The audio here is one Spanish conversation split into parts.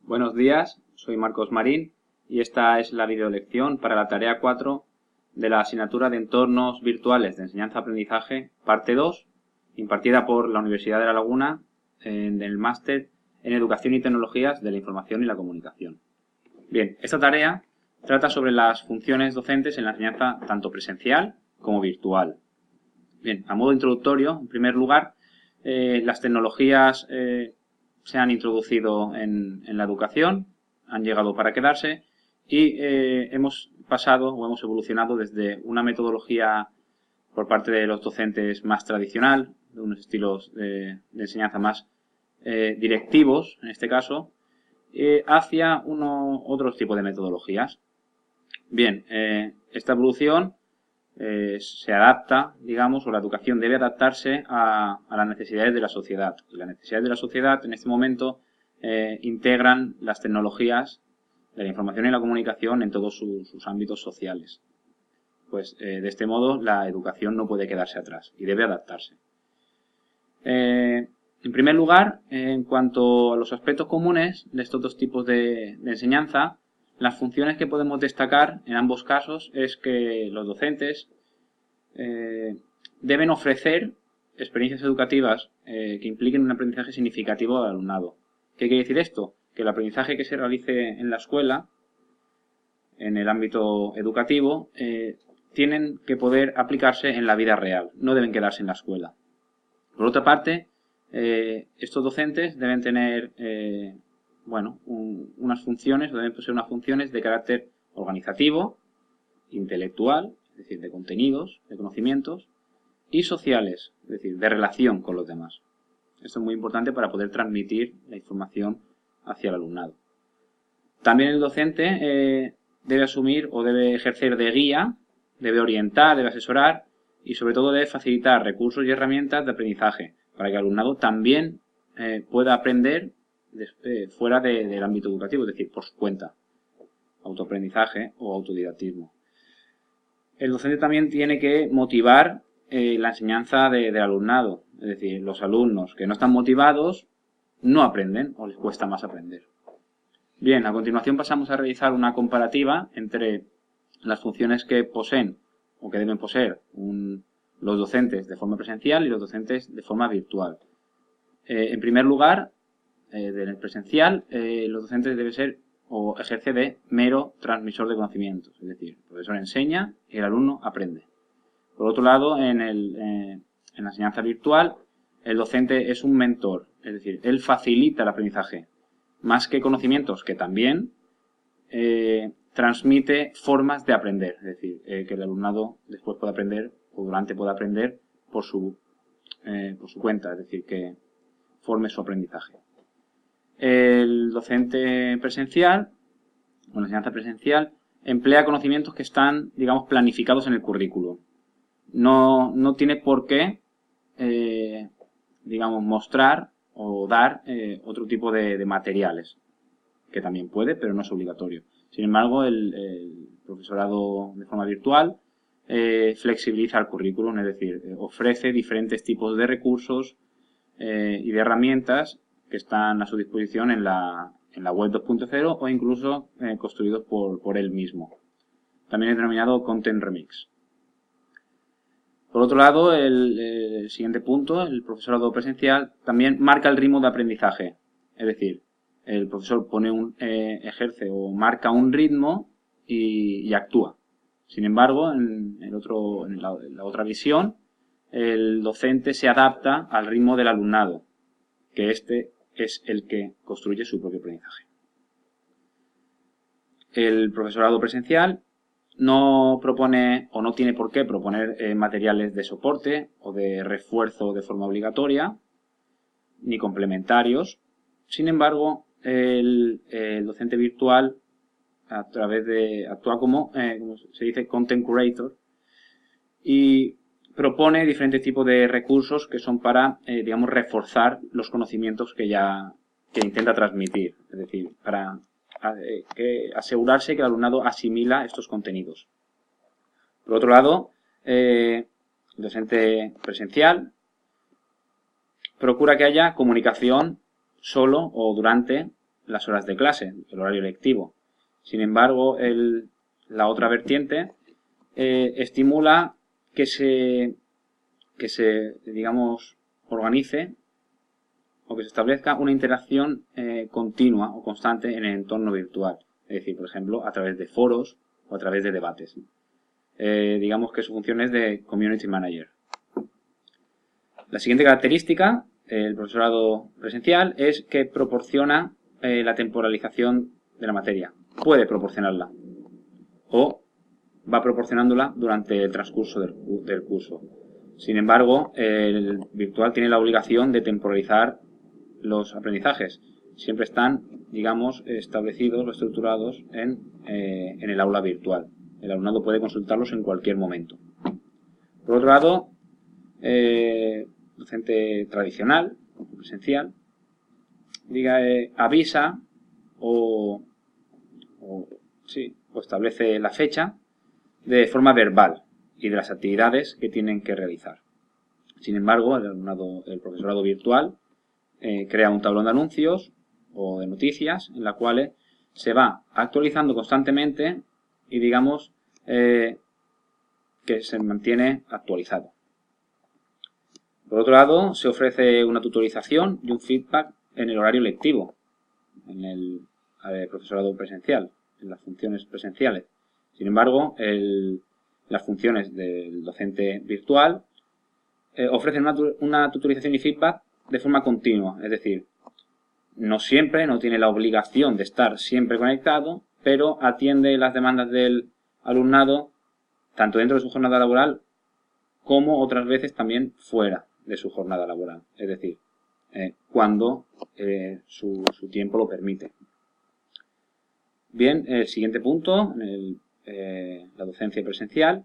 Buenos días, soy Marcos Marín y esta es la videolección para la tarea 4 de la asignatura de Entornos Virtuales de Enseñanza-Aprendizaje, parte 2, impartida por la Universidad de La Laguna en el máster en Educación y Tecnologías de la Información y la Comunicación. Bien, esta tarea trata sobre las funciones docentes en la enseñanza tanto presencial como virtual. Bien, a modo introductorio, en primer lugar, las tecnologías se han introducido en la educación, han llegado para quedarse y hemos pasado o hemos evolucionado desde una metodología por parte de los docentes más tradicional, de unos estilos de enseñanza más directivos, en este caso, hacia otros tipos de metodologías. Bien, esta evolución se adapta, digamos, o la educación debe adaptarse a las necesidades de la sociedad. Y las necesidades de la sociedad en este momento integran las tecnologías de la información y la comunicación en todos sus ámbitos sociales. Pues de este modo la educación no puede quedarse atrás y debe adaptarse. En primer lugar, en cuanto a los aspectos comunes de estos dos tipos de enseñanza, las funciones que podemos destacar en ambos casos es que los docentes deben ofrecer experiencias educativas que impliquen un aprendizaje significativo al alumnado. ¿Qué quiere decir esto? Que el aprendizaje que se realice en la escuela, en el ámbito educativo, tienen que poder aplicarse en la vida real, no deben quedarse en la escuela. Por otra parte, estos docentes deben tener unas funciones, deben poseer unas funciones de carácter organizativo, intelectual, es decir, de contenidos, de conocimientos, y sociales, es decir, de relación con los demás. Esto es muy importante para poder transmitir la información hacia el alumnado. También el docente debe asumir o debe ejercer de guía, debe orientar, debe asesorar y sobre todo debe facilitar recursos y herramientas de aprendizaje para que el alumnado también pueda aprender fuera del ámbito educativo, es decir, por su cuenta, autoaprendizaje o autodidactismo. El docente también tiene que motivar la enseñanza del alumnado, es decir, los alumnos que no están motivados no aprenden o les cuesta más aprender. Bien, a continuación pasamos a realizar una comparativa entre las funciones que poseen o que deben poseer los docentes de forma presencial y los docentes de forma virtual. En primer lugar, del presencial, los docentes deben ser o ejerce de mero transmisor de conocimientos, es decir, el profesor enseña y el alumno aprende. Por otro lado, en la enseñanza virtual, el docente es un mentor, es decir, él facilita el aprendizaje, más que conocimientos, que también transmite formas de aprender, es decir, que el alumnado después pueda aprender o durante pueda aprender por su cuenta, es decir, que forme su aprendizaje. El docente presencial, o la enseñanza presencial, emplea conocimientos que están, digamos, planificados en el currículo. No tiene por qué, digamos, mostrar o dar otro tipo de materiales, que también puede, pero no es obligatorio. Sin embargo, el profesorado de forma virtual flexibiliza el currículum, es decir, ofrece diferentes tipos de recursos y de herramientas que están a su disposición en la web 2.0 o incluso construidos por él mismo. También es denominado Content Remix. Por otro lado, el siguiente punto, el profesorado presencial, también marca el ritmo de aprendizaje. Es decir, el profesor ejerce o marca un ritmo y actúa. Sin embargo, en la otra visión, el docente se adapta al ritmo del alumnado, que este es el que construye su propio aprendizaje. El profesorado presencial no propone o no tiene por qué proponer materiales de soporte o de refuerzo de forma obligatoria, ni complementarios. Sin embargo, el docente virtual actúa como se dice content curator y propone diferentes tipos de recursos que son para, digamos, reforzar los conocimientos que intenta transmitir, es decir, para asegurarse que el alumnado asimila estos contenidos. Por otro lado, el docente presencial procura que haya comunicación solo o durante las horas de clase, el horario lectivo. Sin embargo, la otra vertiente estimula que se digamos, organice o que se establezca una interacción continua o constante en el entorno virtual. Es decir, por ejemplo, a través de foros o a través de debates. Digamos que su función es de Community Manager. La siguiente característica del profesorado presencial es que proporciona la temporalización de la materia. Puede proporcionarla o va proporcionándola durante el transcurso del curso. Sin embargo, el virtual tiene la obligación de temporalizar los aprendizajes. Siempre están, digamos, establecidos o estructurados en el aula virtual. El alumnado puede consultarlos en cualquier momento. Por otro lado, docente tradicional, presencial, avisa o establece la fecha de forma verbal y de las actividades que tienen que realizar. Sin embargo, el profesorado virtual crea un tablón de anuncios o de noticias en la cual se va actualizando constantemente y digamos que se mantiene actualizado. Por otro lado, se ofrece una tutorización y un feedback en el horario lectivo, en el profesorado presencial, en las funciones presenciales. Sin embargo, las funciones del docente virtual ofrecen una tutorización y feedback de forma continua, es decir, no tiene la obligación de estar siempre conectado, pero atiende las demandas del alumnado tanto dentro de su jornada laboral como otras veces también fuera de su jornada laboral, es decir, cuando su tiempo lo permite. Bien, el siguiente punto, la docencia presencial.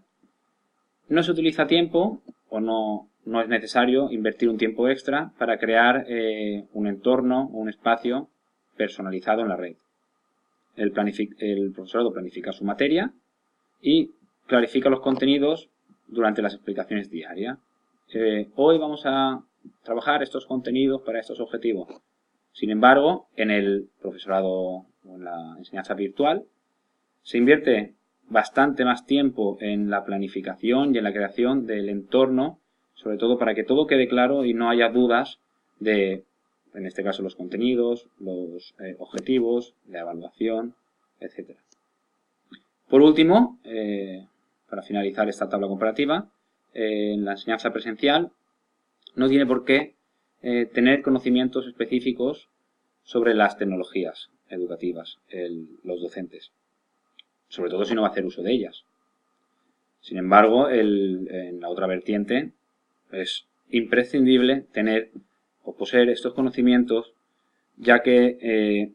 No se utiliza tiempo o no es necesario invertir un tiempo extra para crear un entorno o un espacio personalizado en la red. El profesorado planifica su materia y clarifica los contenidos durante las explicaciones diarias. Hoy vamos a trabajar estos contenidos para estos objetivos. Sin embargo, en el profesorado o en la enseñanza virtual se invierte bastante más tiempo en la planificación y en la creación del entorno, sobre todo para que todo quede claro y no haya dudas de, en este caso, los contenidos, los objetivos, la evaluación, etc. Por último, para finalizar esta tabla comparativa, en la enseñanza presencial no tiene por qué tener conocimientos específicos sobre las tecnologías educativas, los docentes, sobre todo si no va a hacer uso de ellas. Sin embargo, en la otra vertiente es imprescindible tener o poseer estos conocimientos, ya que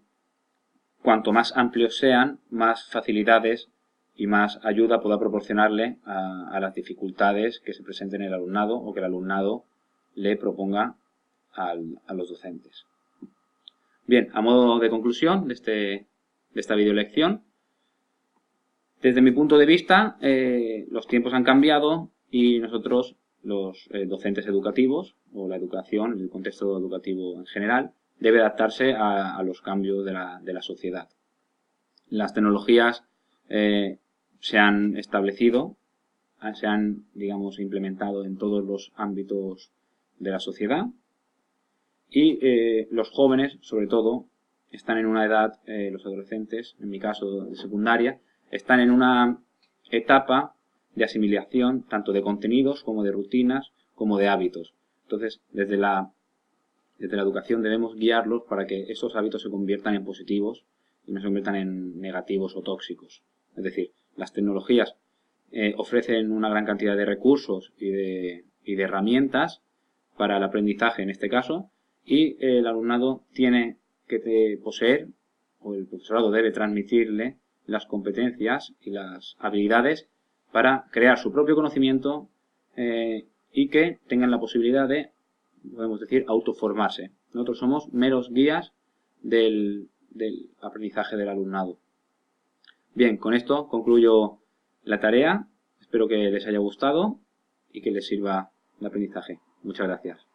cuanto más amplios sean, más facilidades y más ayuda pueda proporcionarle a las dificultades que se presenten en el alumnado o que el alumnado le proponga a los docentes. Bien, a modo de conclusión de esta videolección, desde mi punto de vista, los tiempos han cambiado y nosotros, los docentes educativos o la educación, el contexto educativo en general, debe adaptarse a los cambios de la sociedad. Las tecnologías se han establecido, se han, digamos, implementado en todos los ámbitos de la sociedad y los jóvenes, sobre todo, están en una edad, los adolescentes, en mi caso de secundaria, están en una etapa de asimilación tanto de contenidos como de rutinas como de hábitos. Entonces, desde la educación debemos guiarlos para que esos hábitos se conviertan en positivos y no se conviertan en negativos o tóxicos. Es decir, las tecnologías ofrecen una gran cantidad de recursos y de herramientas para el aprendizaje en este caso, y el alumnado tiene que poseer, o el profesorado debe transmitirle las competencias y las habilidades para crear su propio conocimiento y que tengan la posibilidad de, podemos decir, autoformarse. Nosotros somos meros guías del aprendizaje del alumnado. Bien, con esto concluyo la tarea. Espero que les haya gustado y que les sirva de aprendizaje. Muchas gracias.